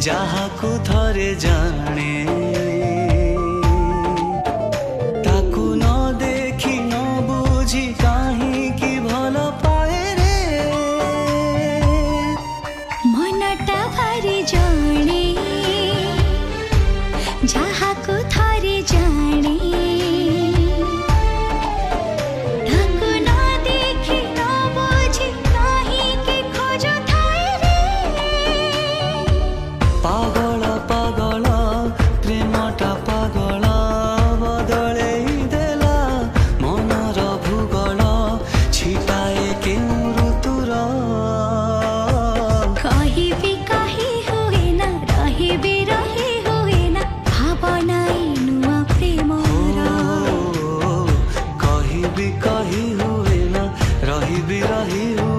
ଯାହାକୁ ଥରେ ଜାଣେ ତାକୁ ନ ଦେଖି ନ ବୁଝି କାହିଁକି ଭଲ ପାଏ ରେ ମନଟା ଭାରି ଜଣେ ଯାହାକୁ ଥରେ ଜାଣେ ତାକୁ ନ ଦେଖି ନ ବୁଝି କାହିଁକି ଖୋଜୁଥାଏ ରେ ପାଗଳ ପାଗଳ ପ୍ରେମଟା ପାଗଳ ବଦଳେଇ ଦେଲା ମନର ଭୂଗୋଳ ଛିଟାଏ କେଉଁ ଋତୁର କହିବି କହି ହୁଏ ନା ରହିବି ରହି ହୁଏ ନା ଭାବନାଏ ନୂଆ ପ୍ରେମର କହିବି କହି ହୁଏ ନା ରହିବି ରହି ହୁଏ